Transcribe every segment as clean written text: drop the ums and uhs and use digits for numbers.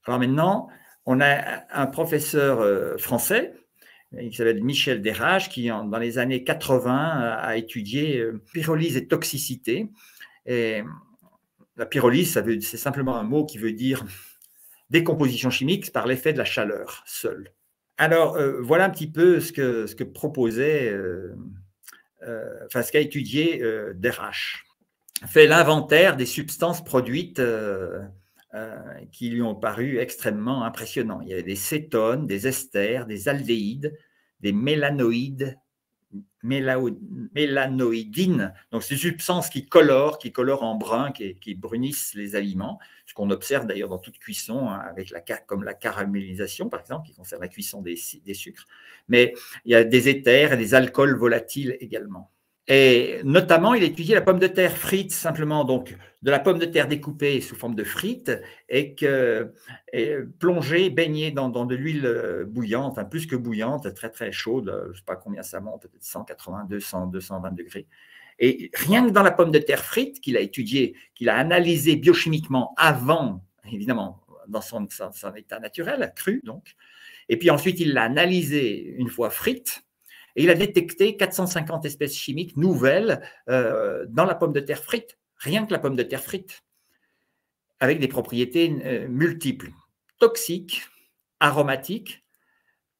Alors maintenant, on a un professeur français qui s'appelle Michel Desrages, qui dans les années 80 a étudié pyrolyse et toxicité. Et la pyrolyse, c'est simplement un mot qui veut dire décomposition chimique par l'effet de la chaleur seule. Alors, voilà un petit peu ce que proposait, ce qu'a étudié Desrages. Fait l'inventaire des substances produites qui lui ont paru extrêmement impressionnants. Il y avait des cétones, des esters, des aldéhydes, des mélanoïdines, donc ces substances qui colorent en brun, qui brunissent les aliments, ce qu'on observe d'ailleurs dans toute cuisson, hein, comme la caramélisation par exemple, qui concerne la cuisson des sucres. Mais il y a des éthers et des alcools volatiles également. Et notamment, il a étudié la pomme de terre frite, simplement, donc de la pomme de terre découpée sous forme de frites et plongée, baignée dans de l'huile bouillante, enfin plus que bouillante, très très chaude, je ne sais pas combien ça monte, peut-être 180, 200, 220 degrés. Et rien que dans la pomme de terre frite qu'il a étudiée, qu'il a analysée biochimiquement avant, évidemment, dans son état naturel, cru donc, et puis ensuite il l'a analysée une fois frite, et il a détecté 450 espèces chimiques nouvelles dans la pomme de terre frite, rien que la pomme de terre frite, avec des propriétés multiples, toxiques, aromatiques,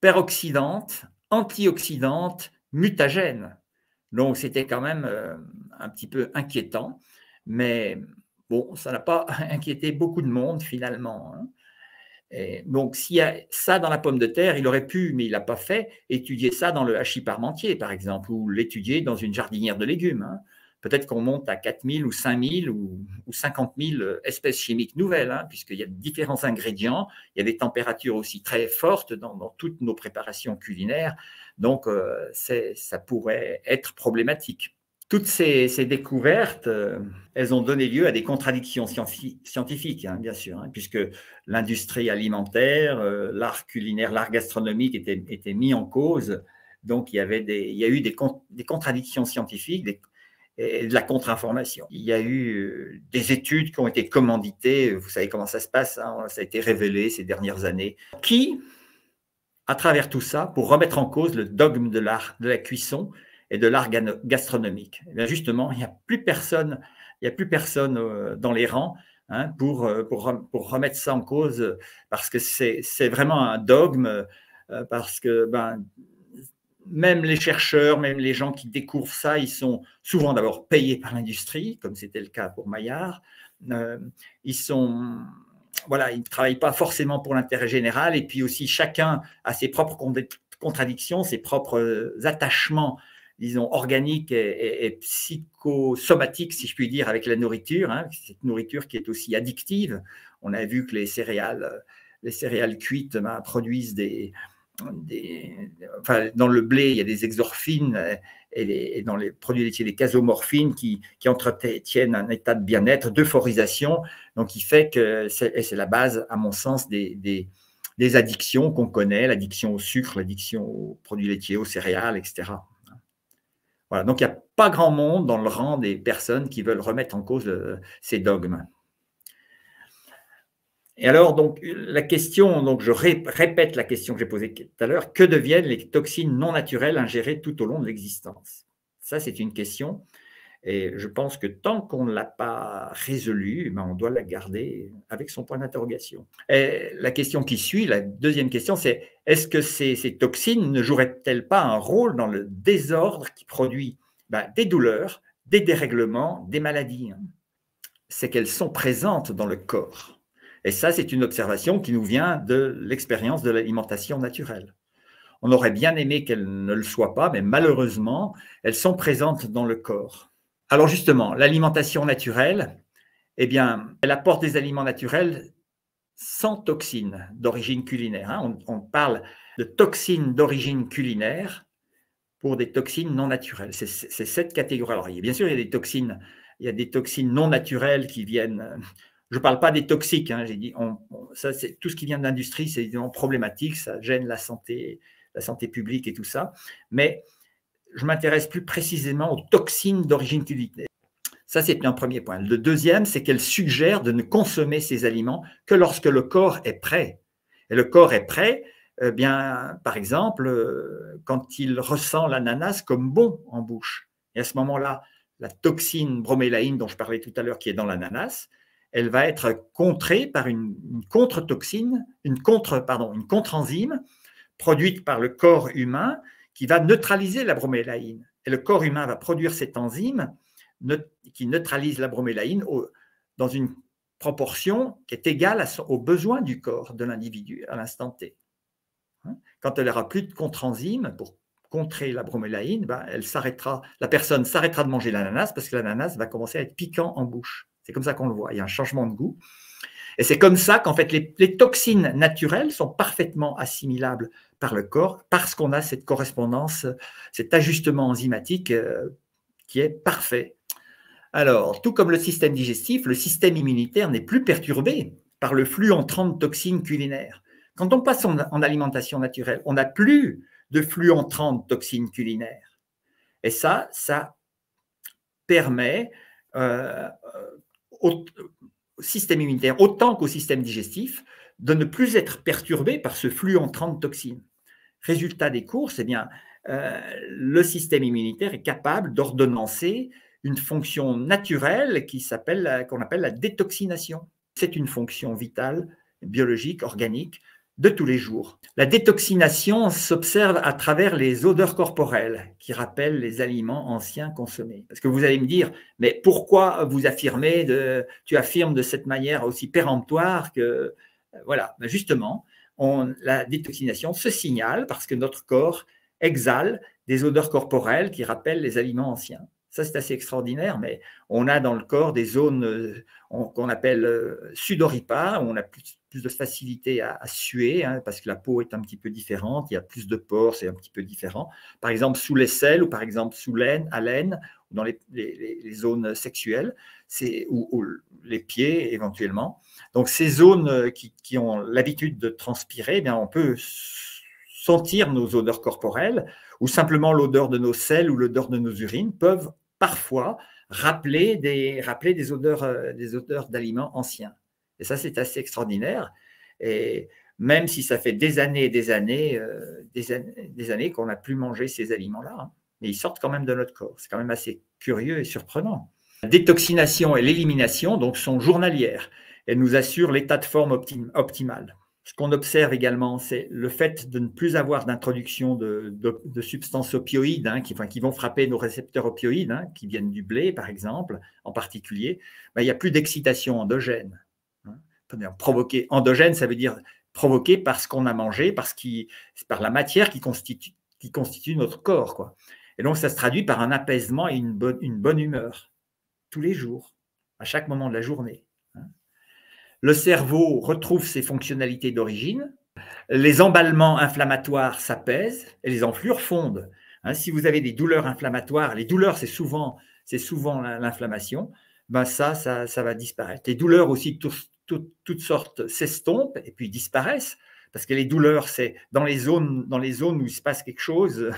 peroxydantes, antioxydantes, mutagènes. Donc, c'était quand même un petit peu inquiétant, mais bon, ça n'a pas inquiété beaucoup de monde finalement, hein. Et donc, s'il y a ça dans la pomme de terre, il aurait pu, mais il n'a pas fait, étudier ça dans le hachis parmentier, par exemple, ou l'étudier dans une jardinière de légumes, hein. Peut-être qu'on monte à 4000 ou 5000 ou 50 000 espèces chimiques nouvelles, hein, puisqu'il y a différents ingrédients, il y a des températures aussi très fortes dans toutes nos préparations culinaires, donc ça pourrait être problématique. Toutes ces découvertes, elles ont donné lieu à des contradictions scientifiques, hein, bien sûr, hein, puisque l'industrie alimentaire, l'art culinaire, l'art gastronomique étaient mis en cause. Donc, il y a eu des contradictions scientifiques et de la contre-information. Il y a eu des études qui ont été commanditées, vous savez comment ça se passe, hein, ça a été révélé ces dernières années, qui, à travers tout ça, pour remettre en cause le dogme de la cuisson et de l'art gastronomique. Et bien justement, il n'y a plus personne dans les rangs, hein, pour remettre ça en cause, parce que c'est vraiment un dogme, parce que même les chercheurs, même les gens qui découvrent ça, ils sont souvent d'abord payés par l'industrie, comme c'était le cas pour Maillard. Ils ne travaillent pas forcément pour l'intérêt général, et puis aussi chacun a ses propres contradictions, ses propres attachements, disons, organiques et psychosomatiques, si je puis dire, avec la nourriture, hein, cette nourriture qui est aussi addictive. On a vu que les céréales cuites produisent dans le blé, il y a des exorphines, et dans les produits laitiers, des casomorphines qui entretiennent un état de bien-être, d'euphorisation, donc qui fait que c'est la base, à mon sens, des addictions qu'on connaît, l'addiction au sucre, l'addiction aux produits laitiers, aux céréales, etc. Voilà, donc il n'y a pas grand monde dans le rang des personnes qui veulent remettre en cause ces dogmes. Et alors, donc, la question, donc je répète la question que j'ai posée tout à l'heure, que deviennent les toxines non naturelles ingérées tout au long de l'existence? Ça, c'est une question, et je pense que tant qu'on ne l'a pas résolue, on doit la garder avec son point d'interrogation. Et la question qui suit, la deuxième question, c'est est-ce que ces toxines ne joueraient-elles pas un rôle dans le désordre qui produit des douleurs, des dérèglements, des maladies? C'est qu'elles sont présentes dans le corps. Et ça, c'est une observation qui nous vient de l'expérience de l'alimentation naturelle. On aurait bien aimé qu'elles ne le soient pas, mais malheureusement, elles sont présentes dans le corps. Alors justement, l'alimentation naturelle, eh bien, elle apporte des aliments naturels sans toxines d'origine culinaire, hein. On parle de toxines d'origine culinaire pour des toxines non naturelles. C'est cette catégorie. Alors, bien sûr, il y a des toxines non naturelles qui viennent. Je ne parle pas des toxiques, hein, j'ai dit, ça, tout ce qui vient de l'industrie, c'est évidemment problématique, ça gêne la santé publique et tout ça, mais je m'intéresse plus précisément aux toxines d'origine culinaire. Ça, c'est un premier point. Le deuxième, c'est qu'elle suggère de ne consommer ces aliments que lorsque le corps est prêt. Et le corps est prêt, bien, par exemple, quand il ressent l'ananas comme bon en bouche. Et à ce moment-là, la toxine bromélaïne dont je parlais tout à l'heure, qui est dans l'ananas, elle va être contrée par une contre-toxine, une contre-enzyme produite par le corps humain qui va neutraliser la bromélaïne. Et le corps humain va produire cette enzyme qui neutralise la bromélaïne dans une proportion qui est égale aux besoins du corps de l'individu à l'instant T. Quand elle n'aura plus de contre-enzyme pour contrer la bromélaïne, la personne s'arrêtera de manger l'ananas parce que l'ananas va commencer à être piquant en bouche. C'est comme ça qu'on le voit, il y a un changement de goût. Et c'est comme ça qu'en fait les toxines naturelles sont parfaitement assimilables par le corps parce qu'on a cette correspondance, cet ajustement enzymatique qui est parfait. Alors, tout comme le système digestif, le système immunitaire n'est plus perturbé par le flux entrant de toxines culinaires. Quand on passe en alimentation naturelle, on n'a plus de flux entrant de toxines culinaires. Et ça permet au système immunitaire, autant qu'au système digestif, de ne plus être perturbé par ce flux entrant de toxines. Résultat des courses, eh bien, le système immunitaire est capable d'ordonnancer une fonction naturelle qu'on appelle la détoxination. C'est une fonction vitale, biologique, organique, de tous les jours. La détoxination s'observe à travers les odeurs corporelles qui rappellent les aliments anciens consommés. Parce que vous allez me dire, mais pourquoi tu affirmes de cette manière aussi péremptoire que… Voilà, justement, la détoxination se signale parce que notre corps exhale des odeurs corporelles qui rappellent les aliments anciens. Ça, c'est assez extraordinaire, mais on a dans le corps des zones qu'on appelle sudoripares, où on a plus de facilité à suer, parce que la peau est un petit peu différente, il y a plus de pores, c'est un petit peu différent. Par exemple, sous l'aisselle ou par exemple sous l'aine, dans les zones sexuelles, ou les pieds éventuellement. Donc, ces zones qui ont l'habitude de transpirer, eh bien, on peut sentir nos odeurs corporelles, ou simplement l'odeur de nos selles ou l'odeur de nos urines peuvent parfois rappeler des odeurs d'aliments anciens. Et ça, c'est assez extraordinaire. Et même si ça fait des années et des années qu'on n'a plus mangé ces aliments-là, mais ils sortent quand même de notre corps. C'est quand même assez curieux et surprenant. La détoxination et l'élimination donc, sont journalières. Elles nous assurent l'état de forme optimal. Ce qu'on observe également, c'est le fait de ne plus avoir d'introduction de substances opioïdes qui vont frapper nos récepteurs opioïdes, qui viennent du blé, par exemple, en particulier. Il n'y a plus d'excitation endogène. Provoquer endogène, ça veut dire provoqué par ce qu'on a mangé, par la matière qui constitue notre corps, quoi. Et donc, ça se traduit par un apaisement et une bonne humeur, tous les jours, à chaque moment de la journée. Le cerveau retrouve ses fonctionnalités d'origine, les emballements inflammatoires s'apaisent et les enflures fondent. Si vous avez des douleurs inflammatoires, les douleurs, c'est souvent l'inflammation, ça va disparaître. Les douleurs aussi, toutes sortes s'estompent et puis disparaissent, parce que les douleurs, c'est dans les zones où il se passe quelque chose,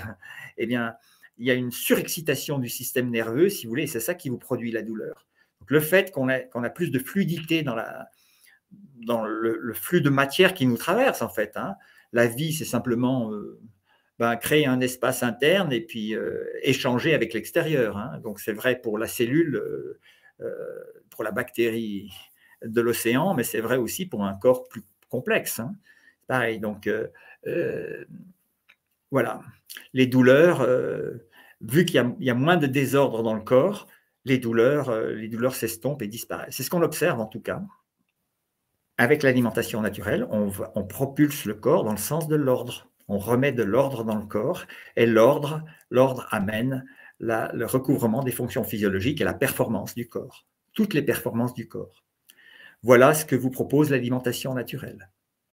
eh bien, il y a une surexcitation du système nerveux, si vous voulez, et c'est ça qui vous produit la douleur. Donc, le fait qu'on a plus de fluidité dans le flux de matière qui nous traverse, en fait. La vie, c'est simplement créer un espace interne et puis échanger avec l'extérieur. Donc, c'est vrai pour la cellule, pour la bactérie de l'océan, mais c'est vrai aussi pour un corps plus complexe. Pareil, donc voilà. Les douleurs, vu qu'il y a moins de désordre dans le corps, les douleurs s'estompent et disparaissent. C'est ce qu'on observe en tout cas. Avec l'alimentation naturelle, on propulse le corps dans le sens de l'ordre. On remet de l'ordre dans le corps et l'ordre amène le recouvrement des fonctions physiologiques et la performance du corps. Toutes les performances du corps. Voilà ce que vous propose l'alimentation naturelle.